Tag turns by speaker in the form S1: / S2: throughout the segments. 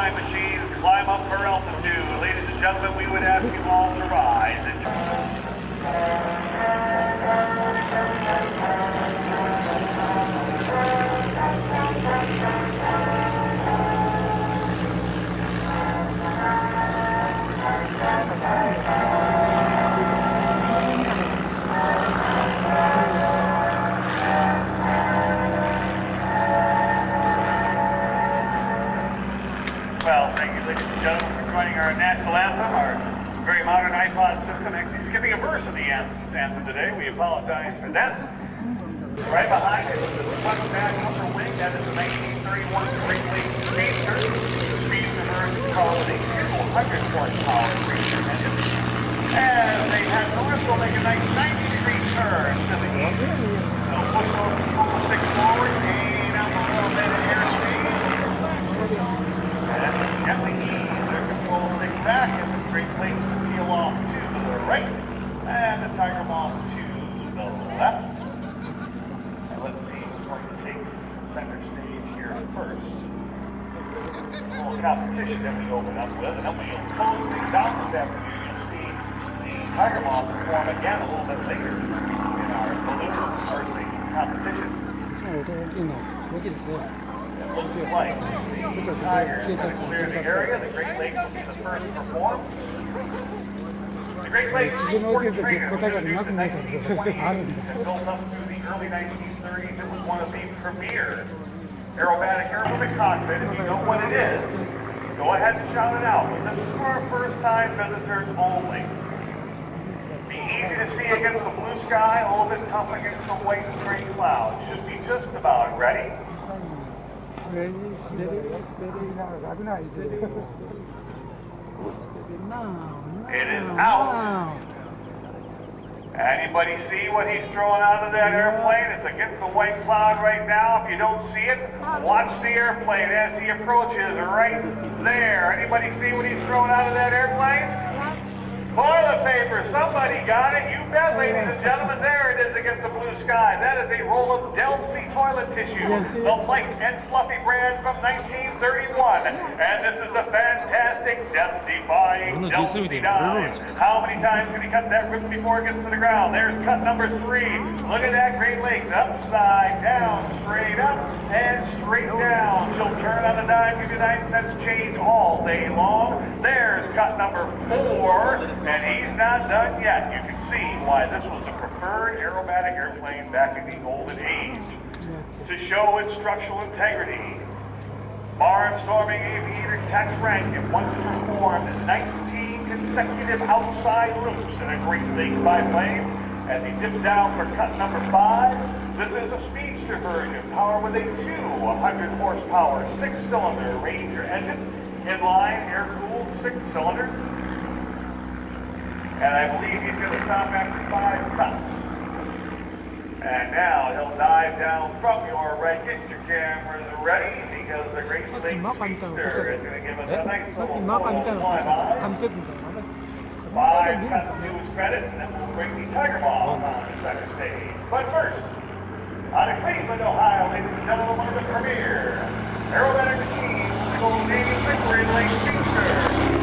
S1: flying machines climb up for altitude. Ladies and gentlemen, we would ask you all to rise. Well, thank you, ladies and gentlemen, for joining our national anthem, our very modern iPod system, actually skipping a verse of the anthem today. We apologize for that. Right behind it is the front back upper wing. That is a 1931 Great Lakes Speedster. The Speedster version is called a 200 horsepower Speedster engine. And they had North will make a nice 90-degree turn to the east. They'll push those control sticks forward, gain up a little bit of airspeed. And gently ease their control stick back as the Great Lakes peel off to the right and the Tiger Moth to the left. And let's see who's going to take center stage here first. A little competition that we open up with, and then we'll close things out this afternoon. You'll see the Tiger Moth perform again a little bit later in our balloon or the competition. It looks like the Tigers are going to clear the area. The Great Lakes will be the first to perform. The Great Lakes sport trainer was introduced in 1920 and built up through the early 1930s. It was one of the premier aerobatic aerobic cockpit. If you know what it is, go ahead and shout it out. But this is for our first-time visitors only. Be easy to see against the blue sky, a little bit tough against the white and gray clouds. Should be just about ready.
S2: Ready, steady, steady, now, steady, steady.
S1: It is out. Anybody see what he's throwing out of that airplane? It's against the white cloud right now. If you don't see it, watch the airplane as he approaches right there. Anybody see what he's throwing out of that airplane? Toilet paper. Somebody got it. You bet, ladies and gentlemen. There it is against the blue sky. That is a roll of Delcy toilet tissue, the light and fluffy brand from 1931. And this is the fantastic death-defying Delcy dive. How many times can he cut that rip before it gets to the ground? There's cut number 3. Look at that Great Lakes. Upside down, straight up, and straight down. She'll turn on a dime, give you 9 cents change all day long. There's cut number 4. And he's not done yet. You can see why this was a preferred aerobatic airplane back in the golden age. To show its structural integrity, barnstorming aviator Tex Rankin once performed 19 consecutive outside loops in a Great Lakes biplane as he dipped down for cut number 5. This is a speedster version, powered with a 200 horsepower 6-cylinder Ranger engine, inline air-cooled 6-cylinder. And I believe he's going to stop after 5 cuts. And now he'll dive down from your right. Get your cameras ready because the Great Lakes Speedster is going to give us a nice little climb on. 5 cuts to his credit, and then we'll bring the Tiger Moth on the center stage. But first, out of Cleveland, Ohio, ladies and gentlemen, one of the premier aerobatic machines, the Golden Navy Great Lakes Speedster.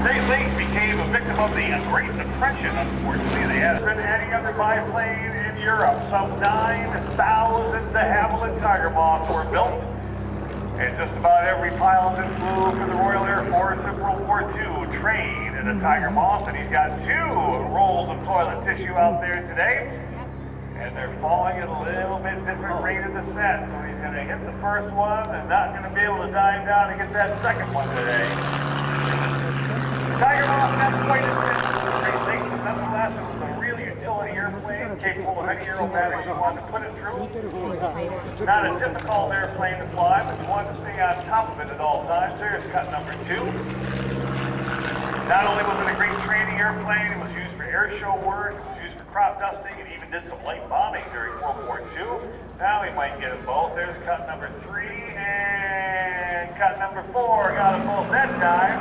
S1: Great Lakes became a victim of the Great Depression, unfortunately. They had been any other biplane in Europe. Some 9,000 de Havilland Tiger Moths were built. And just about every pilot that flew for the Royal Air Force in World War II trained in a Tiger Moth. And he's got 2 rolls of toilet tissue out there today. And they're falling at a little bit different rate of descent. So he's going to hit the first one and not going to be able to dive down and get that second one today. Tiger Moth not quite as good as the Great Lakes, but nonetheless it was a real utility airplane capable of any aerobatics you wanted to put it through. Not a difficult airplane to fly, but you wanted to stay on top of it at all times. There's cut number 2. Not only was it a great training airplane, it was used for air show work, it was used for crop dusting, and even did some light bombing during World War II. Now we might get them both. There's cut number 3, and cut number 4. Got them both that time.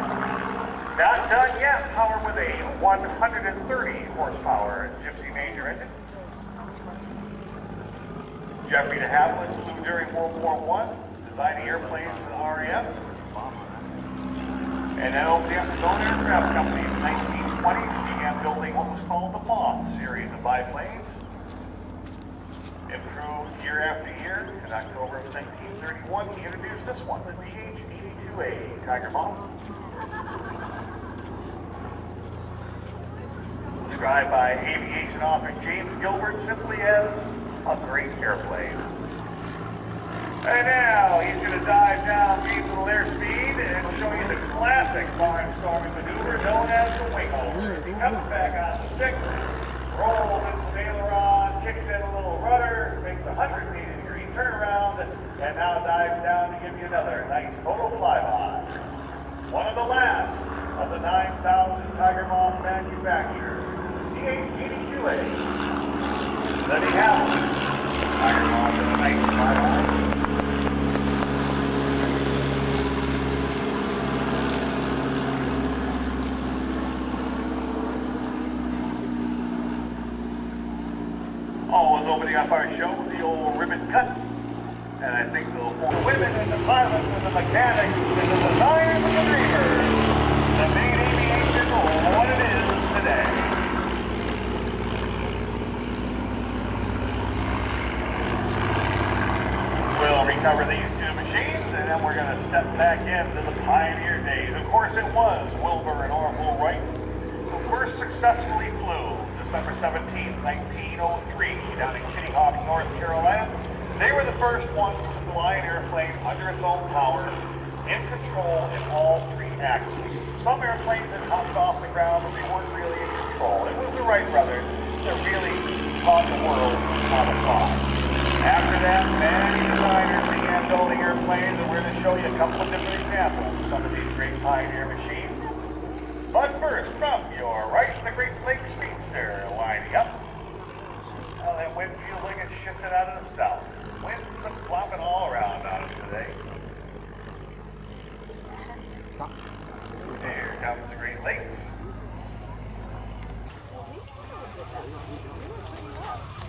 S1: Not done yet, powered with a 130 horsepower Gypsy Major engine. Jeffrey de Havilland flew during World War I, designing airplanes for the RAF. And then opening up his own aircraft company in the 1920s, began building what was called the Moth series of biplanes. Improved year after year. In October of 1931, he introduced this one, the DH-82A Tiger Moth. Described by aviation author James Gilbert simply as a great airplane. And now he's going to dive down, gain a little airspeed, and show you the classic barnstorming maneuver known as the wing over. He comes back on the stick, rolls his aileron, kicks in a little rudder, makes a 180-degree turnaround, and now dives down to give you another nice total flyby. One of the last of the 9,000 Tiger Moth manufacturers, the DH-82A. Then he has Tiger Moth in a nice flyby. Always opening up our show with the old ribbon cut. And I think the women and the pilots and the mechanics and the designers and the dreamers that made aviation what it is today. We'll recover these two machines and then we're going to step back into the pioneer days. Of course it was Wilbur and Orville Wright who first successfully flew December 17, 1903, down in Kitty Hawk, North Carolina. They were the first ones to fly an airplane under its own power, in control in all three axes. Some airplanes had hopped off the ground, but they weren't really in control. It was the Wright brothers that really taught the world how to fly. After that, many designers began building airplanes, and we're going to show you a couple of different examples of some of these great pioneer machines. But first, from your right, the Great Lakes Speedster lining up. Well, that wind feels like it's shifted out of the south. Wind's flopping all around on us today. Here comes the Great Lakes.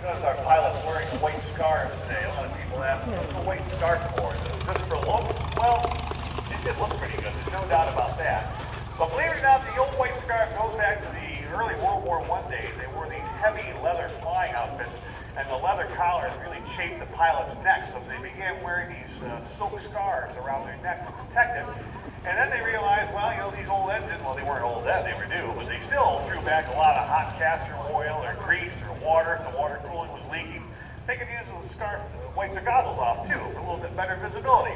S1: Notice our pilot's wearing a white scarf today. A lot of people ask, what's the white scarf for? Is it just for look? Well, it did look pretty good. There's no doubt about that. But believe it or not, the old white scarf goes back to the early World War I days. They wore these heavy leather flying outfits, and the leather collars really chafed the pilot's neck, so they began wearing these silk scarves around their neck to protect it. And then they realized, well, you know, these old engines, well, they weren't old then, they were new, but they still threw back a lot of hot castor oil or grease or water if the water cooling was leaking. They could use the scarf to wipe their goggles off, too, for a little bit better visibility.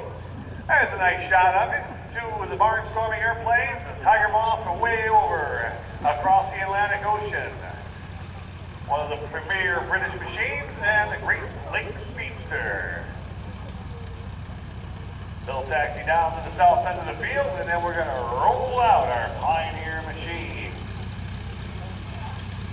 S1: There's a nice shot of it. Two of the barnstorming airplanes, the Tiger Moth away over across the Atlantic Ocean. One of the premier British machines and the Great Lakes Speedster. They'll taxi down to the south end of the field and then we're going to roll out our pioneer machine.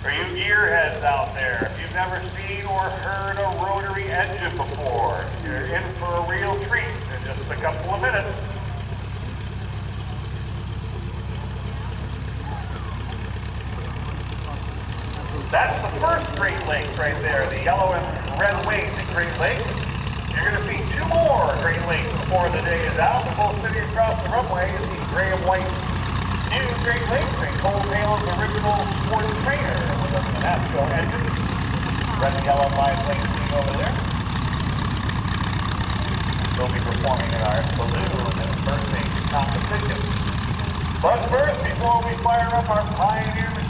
S1: For you gearheads out there, if you've never seen or heard a rotary engine before, you're in for a real treat in just a couple of minutes. That's the first Great Lakes right there, the yellow and red wings at Great Lakes. You're going to see two more Great Lakes before the day is out. They're both sitting across the runway is the gray and white new Great Lakes and Cole Taylor's original sports trainer with a Nasco engine. Red and yellow biplane sitting over there. They'll be performing in our balloon and birthday competition. But first, before we fire up our pioneer machine,